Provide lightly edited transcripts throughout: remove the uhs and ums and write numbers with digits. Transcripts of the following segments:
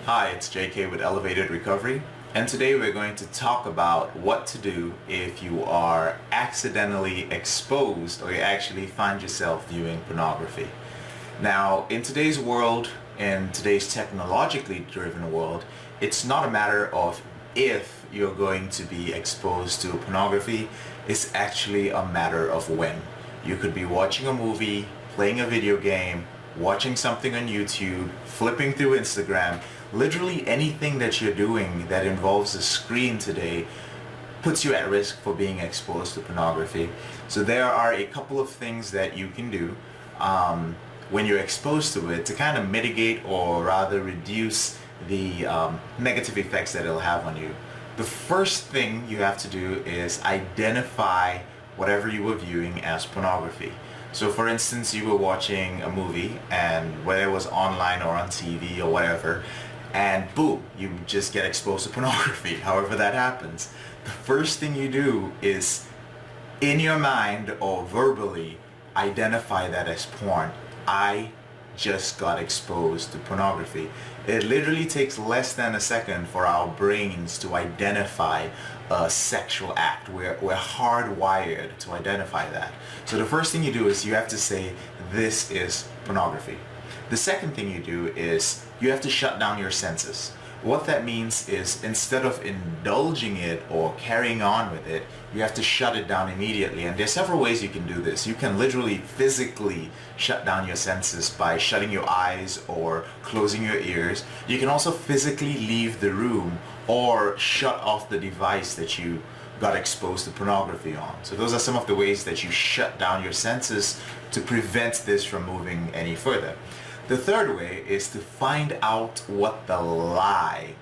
Hi, it's JK with Elevated Recovery, and today we're going to talk about what to do if you are accidentally exposed or you actually find yourself viewing pornography. Now, in today's world, in today's technologically driven world, it's not a matter of if you're going to be exposed to pornography, it's actually a matter of when. You could be watching a movie, playing a video game, watching something on YouTube, flipping through Instagram. Literally anything that you're doing that involves a screen today puts you at risk for being exposed to pornography. So there are a couple of things that you can do when you're exposed to it to kind of mitigate or rather reduce the negative effects that it'll have on you. The first thing you have to do is identify whatever you were viewing as pornography. So for instance, you were watching a movie, and whether it was online or on TV or whatever, and boom, you just get exposed to pornography, however that happens. The first thing you do is, in your mind or verbally, identify that as porn. I just got exposed to pornography. It literally takes less than a second for our brains to identify a sexual act. We're hardwired to identify that. So the first thing you do is you have to say, this is pornography. The second thing you do is you have to shut down your senses. What that means is, instead of indulging it or carrying on with it, you have to shut it down immediately. And there's several ways you can do this. You can literally physically shut down your senses by shutting your eyes or closing your ears. You can also physically leave the room or shut off the device that you got exposed to pornography on. So those are some of the ways that you shut down your senses to prevent this from moving any further. The third way is to find out what the lie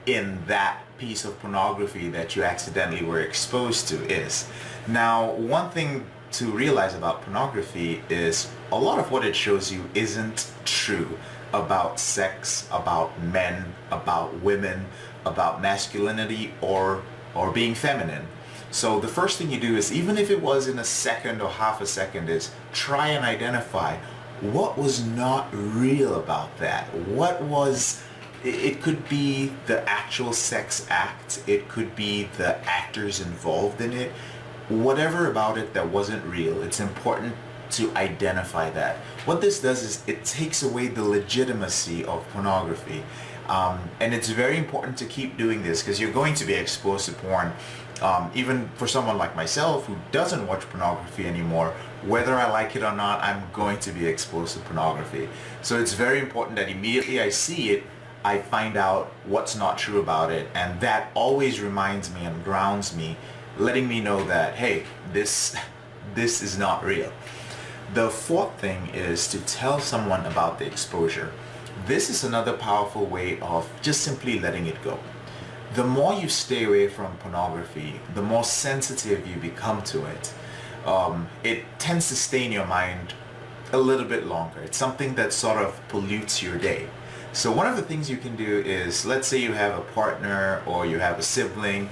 in that piece of pornography that you accidentally were exposed to is. Now, one thing to realize about pornography is a lot of what it shows you isn't true about sex, about men, about women, about masculinity, or being feminine. So the first thing you do is, even if it was in a second or half a second, is try and identify what was not real about that. What was, it could be the actual sex act, it could be the actors involved in it, whatever about it that wasn't real. It's important to identify that. What this does is it takes away the legitimacy of pornography. And it's very important to keep doing this, because you're going to be exposed to porn. Even for someone like myself who doesn't watch pornography anymore, whether I like it or not, I'm going to be exposed to pornography. So it's very important that immediately I see it, I find out what's not true about it, and that always reminds me and grounds me, letting me know that, hey, this is not real. The fourth thing is to tell someone about the exposure. This is another powerful way of just simply letting it go. The more you stay away from pornography, the more sensitive you become to it. It tends to stay in your mind a little bit longer. It's something that sort of pollutes your day. So one of the things you can do is, let's say you have a partner or you have a sibling.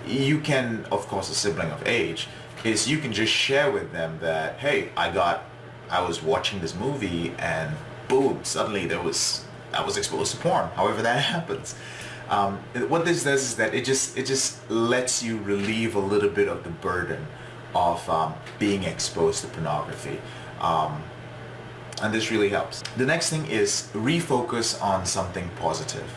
You can, of course, a sibling of age, is you can just share with them that, hey, I was watching this movie and boom, suddenly I was exposed to porn, however that happens. What this does is that it just lets you relieve a little bit of the burden of being exposed to pornography. And this really helps. The next thing is refocus on something positive.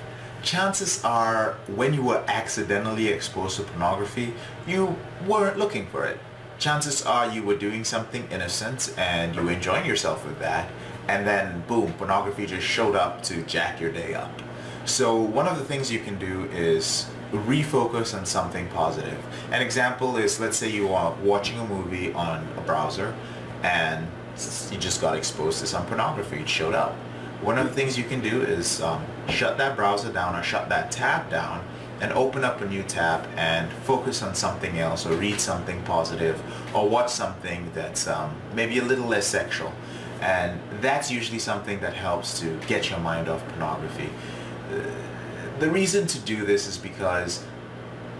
Chances are, when you were accidentally exposed to pornography, you weren't looking for it. Chances are you were doing something innocent and you were enjoying yourself with that, and then boom, pornography just showed up to jack your day up. So one of the things you can do is refocus on something positive. An example is, let's say you are watching a movie on a browser and you just got exposed to some pornography, it showed up. One of the things you can do is shut that browser down or shut that tab down and open up a new tab and focus on something else, or read something positive, or watch something that's maybe a little less sexual. And that's usually something that helps to get your mind off pornography. The reason to do this is because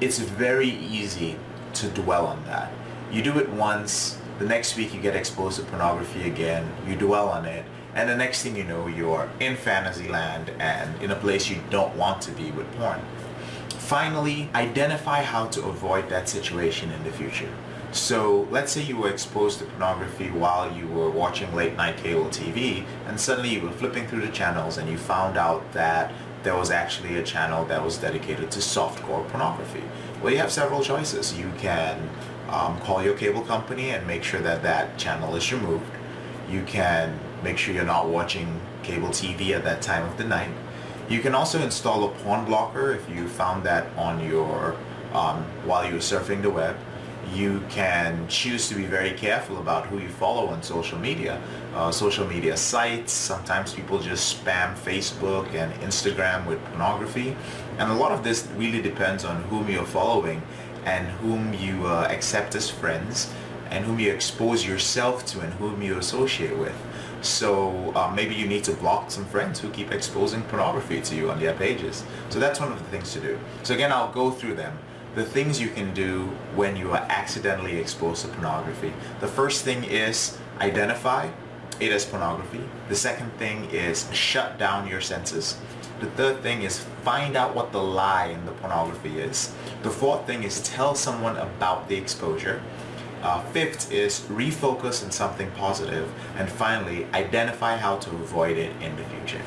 it's very easy to dwell on that. You do it once, the next week you get exposed to pornography again, you dwell on it, and the next thing you know, you're in fantasy land and in a place you don't want to be with porn. Finally, identify how to avoid that situation in the future. So let's say you were exposed to pornography while you were watching late night cable TV, and suddenly you were flipping through the channels and you found out that there was actually a channel that was dedicated to softcore pornography. Well, you have several choices. You can call your cable company and make sure that that channel is removed. You can make sure you're not watching cable TV at that time of the night. You can also install a porn blocker if you found that on your while you were surfing the web. You can choose to be very careful about who you follow on social media sites. Sometimes people just spam Facebook and Instagram with pornography, and a lot of this really depends on whom you're following and whom you accept as friends and whom you expose yourself to and whom you associate with. So maybe you need to block some friends who keep exposing pornography to you on their pages. So that's one of the things to do. So again, I'll go through them. The things you can do when you are accidentally exposed to pornography. The first thing is identify it as pornography. The second thing is shut down your senses. The third thing is find out what the lie in the pornography is. The fourth thing is tell someone about the exposure. Fifth is refocus on something positive. And finally, identify how to avoid it in the future.